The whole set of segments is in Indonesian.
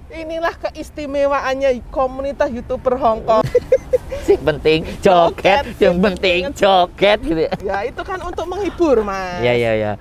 Inilah keistimewaannya komunitas YouTuber Hongkong. Yang penting joget, yang penting joget gitu ya. Ya itu kan untuk menghibur, Mas. Iya.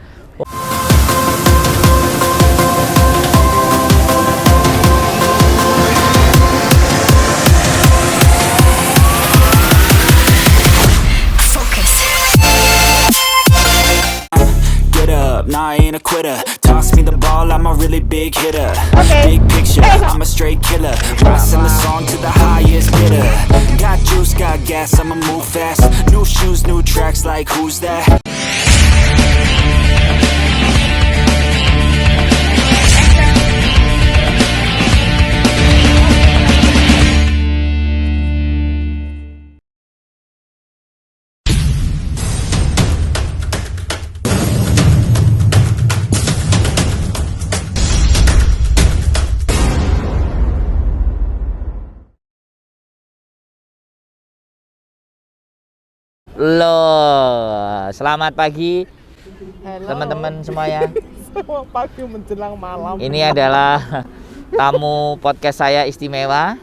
Nah, I ain't a quitter. Toss me the ball, I'm a really big hitter. Okay. Big picture, I'm a straight killer. Rising the song to the highest bidder. Got juice, got gas, I'ma move fast. New shoes, new tracks, like who's that? Loh, selamat pagi Hello. teman-teman semuanya. Selamat pagi menjelang malam. Ini adalah tamu podcast saya istimewa,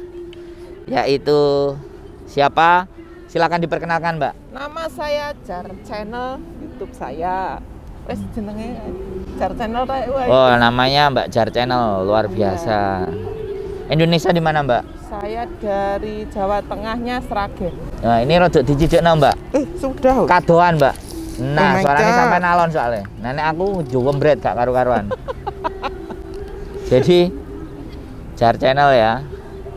yaitu siapa? Silakan diperkenalkan, Mbak. Nama saya Jar Channel YouTube saya. Wes jenenge Jar Channel ta. Oh, namanya Mbak Jar Channel, luar biasa. Indonesia di mana, Mbak? Saya dari Jawa Tengahnya, Sragen. Nah, ini rodok dicidekno, Mbak. Sudah. Kadoan, Mbak. Oh Nah, my suaranya God. sampai nalon soalnya. Nenek aku jowembret gak karu-karuan. Jadi Jar Channel ya.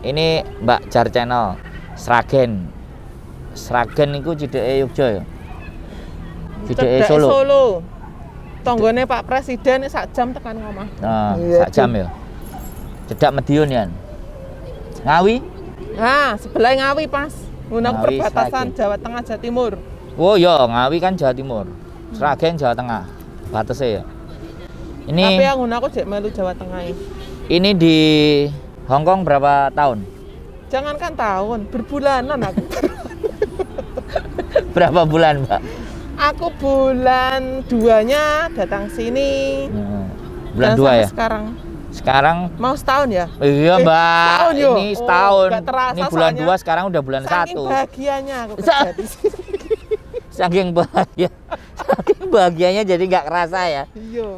Ini Mbak Jar Channel, Sragen. Sragen itu cideke Yogya ya. Cideke Cedek Solo. Solo. Tonggone Pak Presiden sak jam tekan ngomah. Nah, Iya, sak jam ya. Cedak Medion ya. Ngawi? Nah, sebelah Ngawi pas. Gunung Ngawi, perbatasan Sragen. Jawa Tengah Jawa Timur. Oh ya, Ngawi kan Jawa Timur. Sragen Jawa Tengah. Batasnya ya. Tapi Ini yang aku jek melu Jawa Tengah. ini di Hong Kong berapa tahun? Jangankan tahun, berbulanan aku. Berapa bulan, Mbak? Aku bulan 2-nya datang sini. Bulan Dan 2 sampai ya. Sekarang Mau setahun ya? iya, Mbak. setahun, yo. Ini setahun. nggak terasa Ini bulan soalnya. 2, sekarang udah bulan 1. Saking bahagianya aku kerja di sini. Saking bahagia. Saking bahagianya jadi nggak kerasa ya. Iya.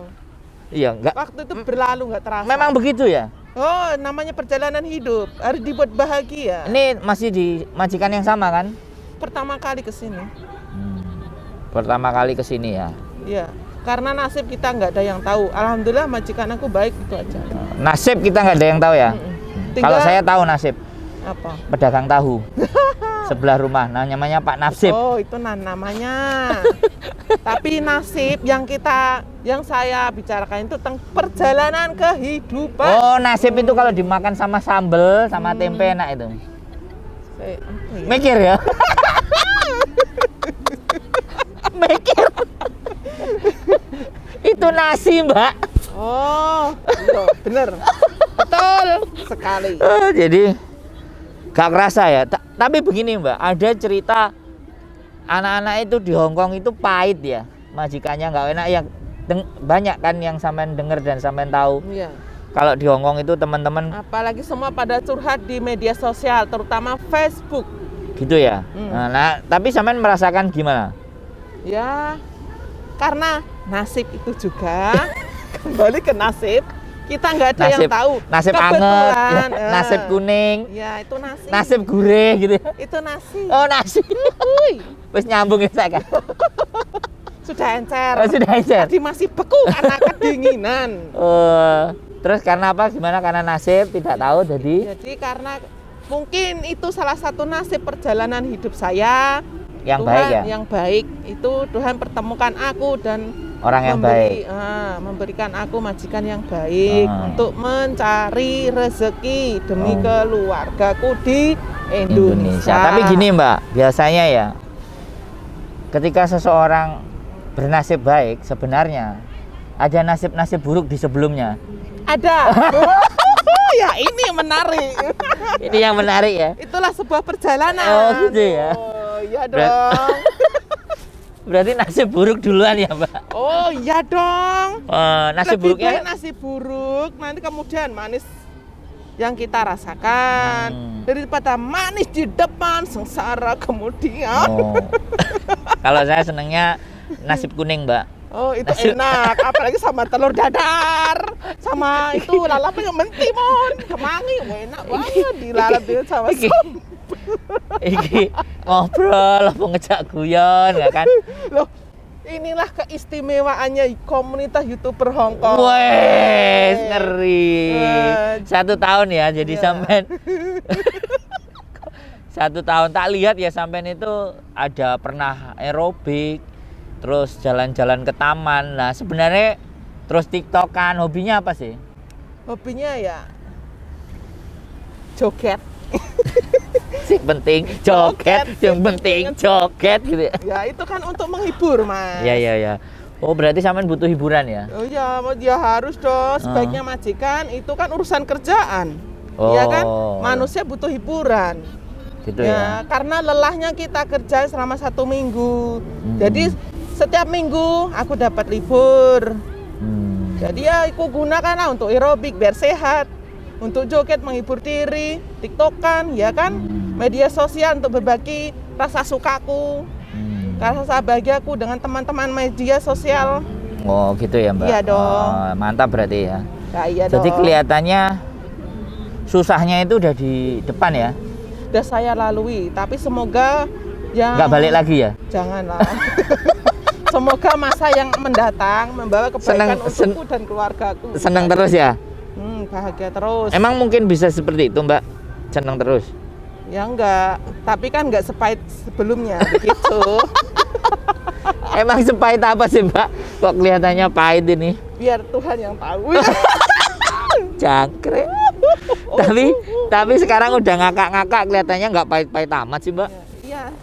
Iya, nggak. Waktu itu berlalu nggak terasa. Memang begitu ya. Oh, namanya perjalanan hidup. Harus dibuat bahagia. Ini masih di majikan yang sama kan? Pertama kali ke sini. Pertama kali ke sini ya. Iya. Karena nasib kita nggak ada yang tahu. Alhamdulillah majikan aku baik, itu aja. Nasib kita nggak ada yang tahu ya. Kalau saya tahu nasib, apa? pedagang tahu sebelah rumah. Nah, namanya Pak Nasib. Oh, itu namanya. Tapi nasib yang saya bicarakan itu tentang perjalanan kehidupan. Oh, nasib itu kalau dimakan sama sambel, sama tempe enak itu. Apa ya? Mikir ya. Mikir. Itu nasi, Mbak. Oh, iya, bener. Betul sekali. Jadi gak kerasa ya. Tapi begini, Mbak, ada cerita anak-anak itu di Hong Kong itu pahit ya. Majikannya nggak enak ya. Banyak kan yang sampean denger dan sampean tahu. Iya. Kalau di Hong Kong itu teman-teman Apalagi semua pada curhat di media sosial, terutama Facebook. gitu ya. Nah, tapi sampean merasakan gimana? Ya, karena nasib itu juga kembali ke nasib. Kita nggak ada yang tahu. Nasib anget, Kebetulan, ya, nasib kuning, Ya, itu nasi. nasib gurih gitu. Itu nasi. Oh, nasi. Uy, Wis nyambung ya saya kan. sudah encer. Oh, sudah encer. Tadi masih beku karena kedinginan. Terus karena apa? Gimana? Karena nasib tidak tahu jadi Jadi karena mungkin itu salah satu nasib perjalanan hidup saya. yang Tuhan baik ya. yang baik itu Tuhan pertemukan aku dan Orang yang baik. memberikan aku majikan yang baik untuk mencari rezeki demi keluargaku di Indonesia. Tapi gini, Mbak, biasanya ya ketika seseorang bernasib baik sebenarnya ada nasib-nasib buruk di sebelumnya. Ada. Ya, ini yang menarik. Ini yang menarik ya. Itulah sebuah perjalanan. Oh, gitu ya. Oh, iya dong. Berarti nasib buruk duluan ya, Mbak? Oh, iya dong. Nasib Lebih buruknya baik nasib buruk, nanti kemudian manis yang kita rasakan daripada manis di depan, sengsara kemudian. Oh. Kalau saya senangnya nasib kuning, Mbak. Oh, itu enak, apalagi sama telur dadar, sama itu lalap yang mentimun, kemangi, enak banget dilalap itu sama sop. Iki ngobrol apa ngejak guyon ya kan? Loh, inilah keistimewaannya komunitas YouTuber Hong Kong. Wes, ngeri. 1 tahun ya, jadi Iya. sampean 1 tahun tak lihat ya sampean itu ada pernah aerobik, terus jalan-jalan ke taman. Nah, sebenarnya terus TikTokan, hobinya apa sih? Hobinya ya joget. Yang penting joget, yang penting joget gitu ya. Ya itu kan untuk menghibur, Mas. Iya. Oh, berarti sampean butuh hiburan ya? Oh ya, ya harus dong. Sebaiknya majikan itu kan urusan kerjaan. Iya kan? Manusia butuh hiburan. Gitu ya. Karena lelahnya kita kerja selama 1 minggu. Jadi setiap minggu aku dapat libur. Jadi ya aku gunakanlah untuk aerobik biar sehat, untuk joget menghibur diri, TikTokan, ya kan? Media sosial untuk berbagi rasa sukaku, rasa bahagiaku dengan teman-teman media sosial. Oh, gitu ya, Mbak. Iya dong. Oh, mantap berarti ya. Ya, iya Jadi dong. kelihatannya susahnya itu udah di depan ya. Sudah saya lalui, tapi semoga yang Nggak balik lagi ya. Janganlah. Semoga masa yang mendatang membawa kebaikan untukku dan keluargaku. Senang terus ya. Bahagia terus. Emang mungkin bisa seperti itu, Mbak? Senang terus. Ya enggak, tapi kan enggak sepahit sebelumnya begitu. Emang sepahit apa sih, Mbak? Kok kelihatannya pahit ini? Biar Tuhan yang tahu. Jangkrik. Tapi sekarang udah ngakak-ngakak, kelihatannya nggak pahit-pahit amat sih, Mbak. Iya,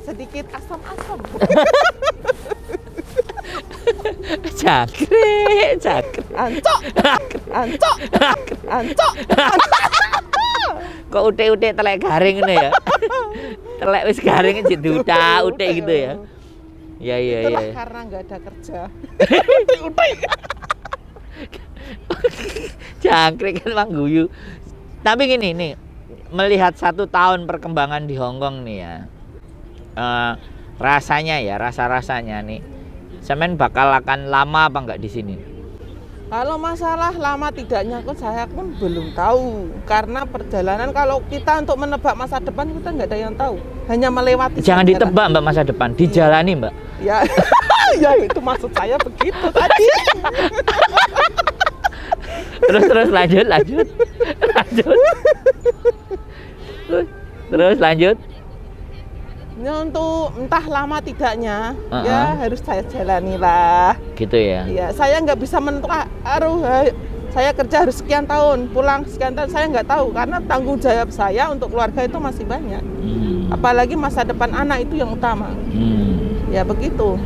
sedikit asam-asam. Jangkrik. Ancok. Kok utek-utek telek garing ini ya? Telek wis garing jadi utek gitu ya. Iya. Itulah karena nggak ada kerja. Jangkrik kan Mang Guyu. Tapi gini nih, melihat 1 tahun perkembangan di Hong Kong nih ya, rasanya nih, semen bakal akan lama apa enggak di sini? Kalau masalah lama tidaknya saya pun belum tahu, karena perjalanan kalau kita untuk menebak masa depan kita nggak ada yang tahu, hanya melewati. Jangan saja ditebak, Mbak, masa depan, dijalani, Mbak. Ya, ya itu maksud saya begitu tadi. Terus lanjut. Terus lanjut. Ya, untuk entah lama tidaknya, ya harus saya jalani lah. Gitu ya. Ya, saya nggak bisa menentukan. Saya kerja harus sekian tahun, pulang sekian tahun, saya nggak tahu karena tanggung jawab saya untuk keluarga itu masih banyak. Apalagi masa depan anak itu yang utama. Ya begitu.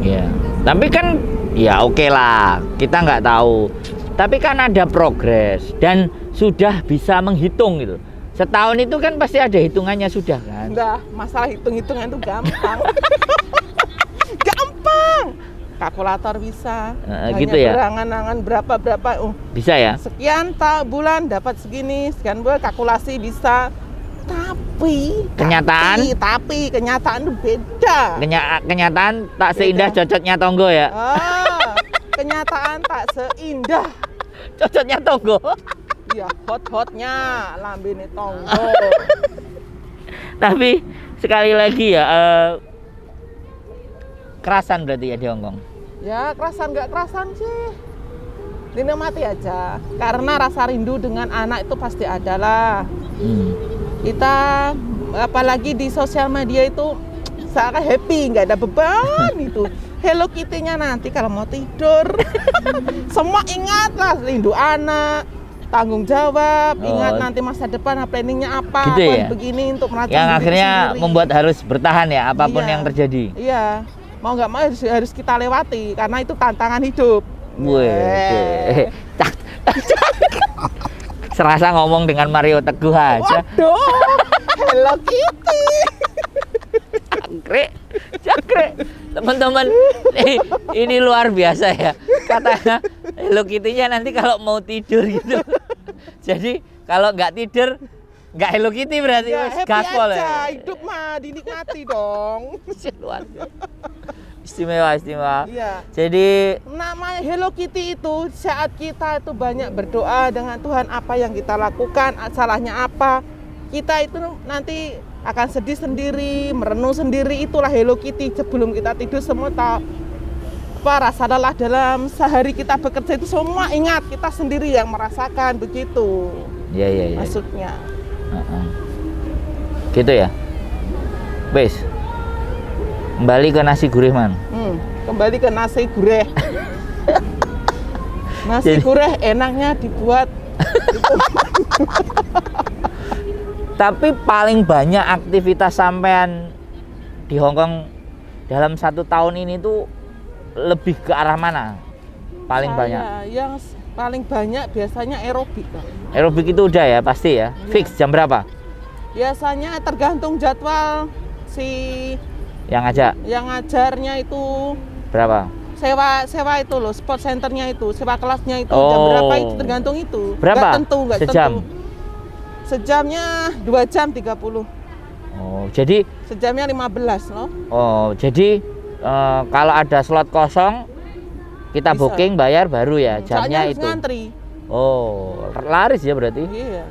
Ya. Tapi kan ya oke lah, kita nggak tahu. Tapi kan ada progres dan sudah bisa menghitung gitu. Setahun itu kan pasti ada hitungannya sudah kan? Enggak, masalah hitung-hitungan itu gampang. Gampang. Kalkulator bisa. Gitu ya? Berangan-angan berapa. Bisa ya? Sekian bulan dapat segini, sekian bulan kalkulasi bisa. Tapi kenyataan itu beda. Kenyataan tak seindah cocotnya tonggo ya? Kenyataan tak seindah cocotnya tonggo. Ya hot-hotnya lambene tonggo. Tapi sekali lagi ya, kerasan berarti ya di Hong Kong? Ya kerasan nggak kerasan sih, dinikmati aja. Karena rasa rindu dengan anak itu pasti ada lah. Kita apalagi di sosial media itu seakan happy, nggak ada beban itu. Hello Kitty-nya nanti kalau mau tidur. Semua ingatlah rindu anak, tanggung jawab, ingat nanti masa depan planningnya apa, gitu ya? Begini untuk melatih yang akhirnya sendiri. Membuat harus bertahan ya apapun yang terjadi. Iya, mau nggak mau harus kita lewati karena itu tantangan hidup. Wih, serasa ngomong dengan Mario Teguh aja. Waduh, Hello Kitty. Jangkrik. Teman-teman, ini luar biasa ya. Katanya Hello Kitty-nya nanti kalau mau tidur gitu Jadi kalau nggak tidur nggak Hello Kitty berarti Ya, wis happy gaspol aja, ya. hidup mah dinikmati dong. Luar biasa. Istimewa. Iya. Jadi Namanya Hello Kitty itu saat kita itu banyak berdoa dengan Tuhan apa yang kita lakukan, salahnya apa. Kita itu nanti akan sedih sendiri, merenung sendiri, itulah Hello Kitty. Sebelum kita tidur semua tahu apa rasa lelah dalam sehari kita bekerja itu semua ingat kita sendiri yang merasakan begitu. ya. Maksudnya. Gitu ya. Wes. Kembali ke nasi gurih man. Kembali ke nasi gurih. Nasi Jadi- gurih enaknya dibuat Tapi paling banyak aktivitas sampean di Hongkong dalam 1 tahun ini tuh lebih ke arah mana? Paling saya banyak. yang paling banyak biasanya aerobik, Kak. Aerobik itu udah ya pasti ya. Iya. Fix jam berapa? Biasanya tergantung jadwal si Yang ngajak yang ngajarnya itu berapa? sewa itu loh, sport centernya itu, sewa kelasnya itu jam Oh. berapa itu tergantung itu. Berapa? Nggak tentu, nggak Sejam? tentu. Sejamnya 2 jam 30. Oh, jadi Sejamnya 15 loh. kalau ada slot kosong kita Bisa. booking bayar baru ya Soalnya jamnya harus itu. ngantri. Oh, laris ya berarti. Iya.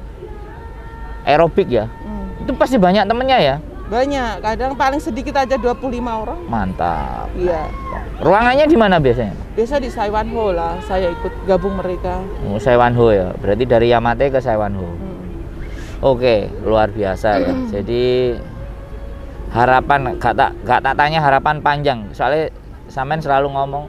Aerobik ya. Itu pasti banyak temennya ya. Banyak, kadang paling sedikit aja 25 orang. Mantap. Iya. Ruangannya di mana biasanya? Biasa di Saiwan Ho lah, saya ikut gabung mereka. Oh, Saiwanho ya. Berarti dari Yamate ke Saiwanho. Oke, luar biasa ya. Jadi harapan gak tak tanya harapan panjang. Soalnya sampean selalu ngomong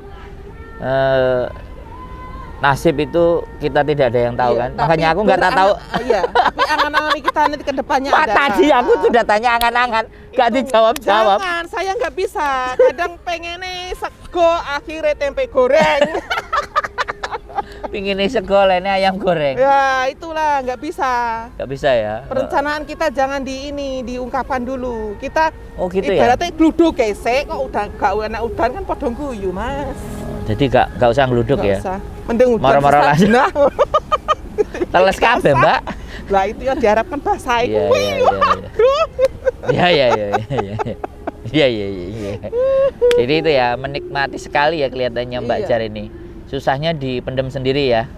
nasib itu kita tidak ada yang tahu Iya, kan. tapi Makanya aku nggak tak tahu. Iya, tapi angan-angan kita nanti ke depannya Pak, ada. tadi aku sudah tanya angan-angan, gak dijawab-jawab. Jangan, saya nggak bisa. Kadang pengennya sego, akhirnya tempe goreng. Pingin sego, lainnya ayam goreng. Ya, itulah nggak bisa. Gak bisa ya. Perencanaan kita jangan diungkapkan dulu. Kita Oh gitu ya. ibaratnya gluduk gesek kok udah gak enak udan kan padha guyu, Mas. Jadi gak usah ngeluduk Nggak ya. usah. Mending udan Moro-moro sesat langsung. nah. Teles kabeh, Mbak. Lah itu yang diharapkan bahasa itu. Iya. Jadi itu ya menikmati sekali ya kelihatannya Mbak Iya. Jar ini. Susahnya dipendem sendiri ya.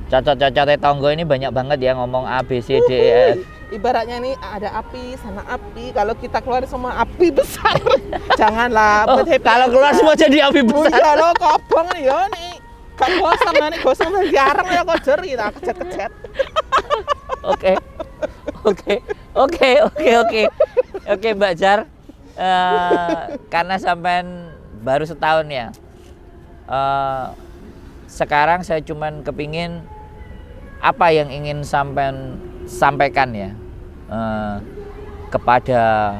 Cocok-cocoknya tonggo ini banyak banget ya ngomong A B C D E F. Ibaratnya nih ada api, sana api. Kalau kita keluar semua api besar. Janganlah. Oh, buat happy kalau keluar aja. semua jadi api Oh besar. iya lo kobong ya nih. Gak gosong nih gosong jarang ya kok jeri tak kejet-kejet. Oke Mbak Jar. Karena sampean baru setahun ya. Sekarang saya cuman kepingin apa yang ingin sampean sampaikan ya kepada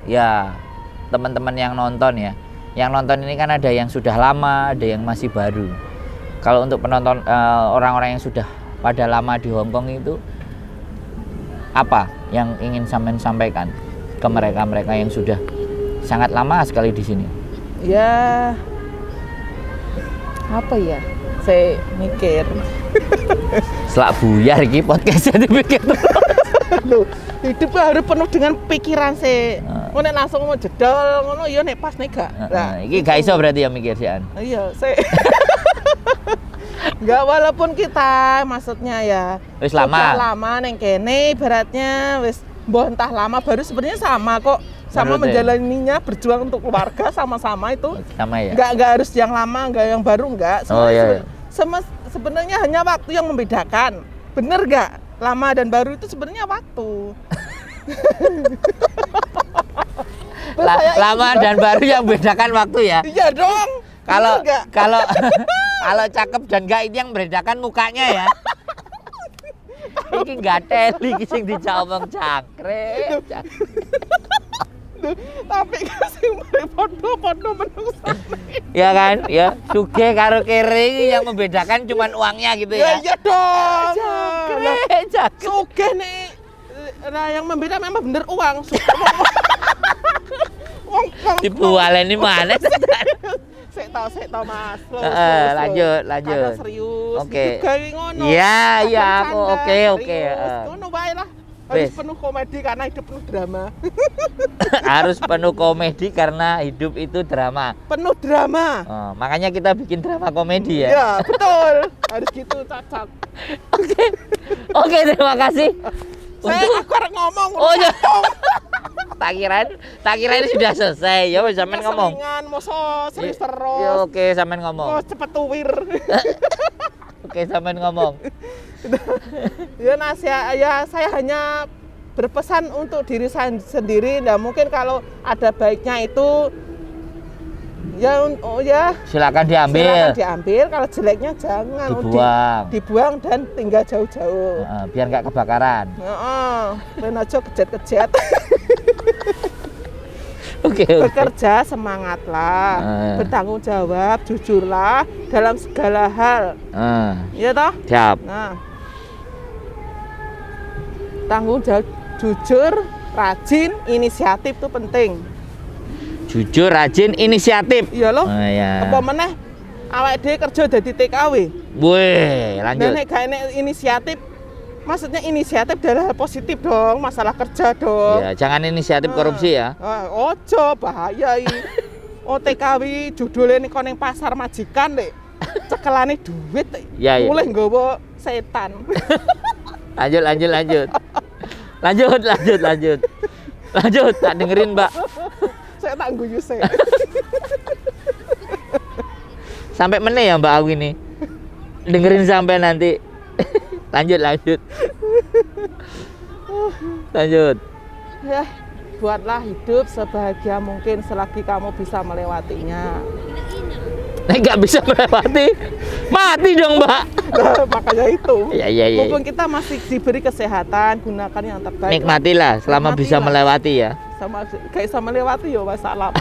ya teman-teman yang nonton ya. Yang nonton ini kan ada yang sudah lama, ada yang masih baru. Kalau untuk penonton orang-orang yang sudah pada lama di Hongkong itu apa yang ingin sampean sampaikan ke mereka-mereka yang sudah sangat lama sekali di sini? Ya apa ya? Saya mikir. Selak buyar iki podcastnya dipikir terus. Loh, hidup harus penuh dengan pikiran sih. Nek langsung mau jedol ngono ya nek pas nek gak. Iki gak iso berarti ya mikir sian. Iya, saya. Enggak walaupun kita maksudnya ya Wis lama. udah lama neng kene ibaratnya wis mbah entah lama baru sebenarnya sama kok. Sama Menurut ya? menjalaninya berjuang untuk keluarga sama-sama itu. Sama ya. Enggak harus yang lama, enggak yang baru enggak. Oh, iya. Sebenarnya hanya waktu yang membedakan. Bener enggak? Lama dan baru itu sebenarnya waktu. Lama dan baru yang bedakan waktu ya. Iya dong. Kalau Bener nggak? kalau cakep dan gak ini yang bedakan mukanya ya. Iki gatel iki sing dijawab cangkrik. Tapi kasih mari podo-podo menungso. Ya kan? Ya, sugih karo kere iki yang membedakan cuman uangnya gitu Ya ya. iya dong. Cangkrik. Sugih nih. Nah yang membedakan memang bener uang. Uang Dibualeni mana? Sik tau Mas. Lanjut. Karena serius. Oke. Hidup gawe ngono. Iya, Kadang aku canda, oke. serius. Ngono wae lah. Harus Wes. penuh komedi karena hidup penuh drama. Harus penuh komedi karena hidup itu drama. Penuh drama. Oh, makanya kita bikin drama komedi ya. Iya, betul. Harus gitu cocok. Oke, terima kasih. Aku harus ngomong. Oh, ya. tak kirain sudah selesai. Ya wis sampean ngomong. Keseringan, moso serius Ya, terus. oke, sampean ngomong. Mau cepet tuwir. Oke, sampean ngomong. Ya nasihat ya saya hanya berpesan untuk diri saya sendiri. Nah mungkin kalau ada baiknya itu ya Silakan diambil. silakan diambil. Kalau jeleknya jangan Dibuang. dibuang dan tinggal jauh-jauh. Biar nggak kebakaran. Ben aja kejet-kejet. Oke. Bekerja semangatlah, bertanggung jawab, jujurlah dalam segala hal. Iya toh? Siap. Nah, tanggung jawab, jujur, rajin, inisiatif itu penting. Jujur, rajin, inisiatif. Iya loh. Ya. Apa meneh awake dhewe kerja dadi TKW. Wih, lanjut. Dan nek gak enek inisiatif, maksudnya inisiatif adalah hal positif dong, masalah kerja dong. Ya, jangan inisiatif korupsi ya. Ojo bahaya iki. TKW judulnya nih ning pasar majikan dek. Cekelane duit. Ya, ya. Mulai nggawa setan. Lanjut. Lanjut, tak dengerin, Mbak. Saya tak guyu saya. Sampai meneh ya Mbak Awi ini. Dengerin sampai nanti. Lanjut. Ya, buatlah hidup sebahagia mungkin selagi kamu bisa melewatinya. Nek nggak bisa melewati, mati dong Mbak. Nah, makanya itu. Iya. Mumpung kita masih diberi kesehatan, gunakan yang terbaik. Nikmatilah selama bisa Nikmatilah. melewati ya. Sama kayak sama melewati ya masalah.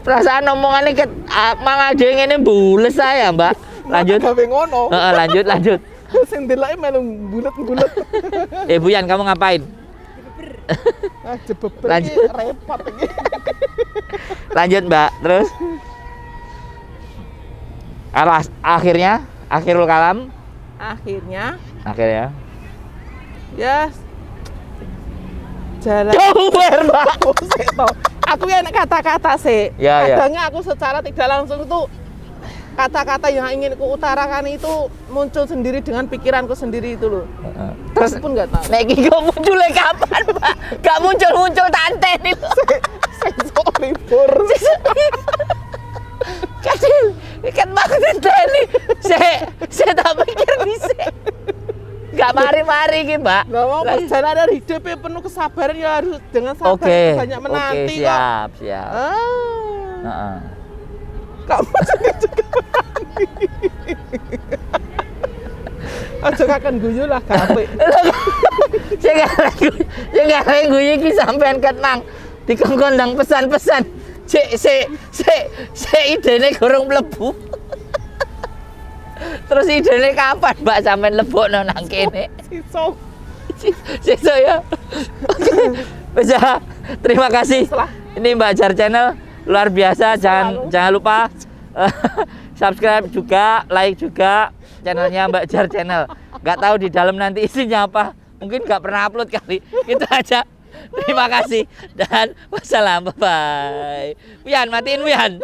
Perasaan omongannya mang aja ini bules saya Mbak. Lanjut. Gawe ngono. Lanjut. Sing delake melu bulet-bulet. Bu Yan, kamu ngapain? Jebeber Lanjut. iki repot iki. Lanjut Mbak, terus akhirul kalam. Akhirnya ya jalan. Coba Mbak. Aku ya kata-kata sih. Ya. Kadangnya aku secara tidak langsung itu kata-kata yang ingin ku utarakan itu muncul sendiri dengan pikiranku sendiri itu loh. Terus pun nggak tahu. Nek iki kok munculnya kapan, Mbak? Gak muncul tante nih. Sesok libur. Kecil, ikan banget tani. Saya tak pikir bisa. Gak mari-mari gitu, Mbak. Gak mau perjalanan hidup ya penuh kesabaran ya harus dengan sabar banyak menanti kok. Siap. Kamu aja kakek guyu lah gawe. Saya nggak guyu iki sampean ketang dikongkondang pesan-pesan. Cek idene gorong mlebu. Terus idene kapan Mbak sampean lebokno nang kene? Sesuk ya. Bisa. Terima kasih. Ini Mbak Jar Channel luar biasa. Jangan lupa subscribe juga, like juga channelnya Mbak Jar Channel. Nggak tahu di dalam nanti isinya apa. Mungkin nggak pernah upload kali. Itu aja. Terima kasih dan wassalam. Bye. Wian, matiin Wian.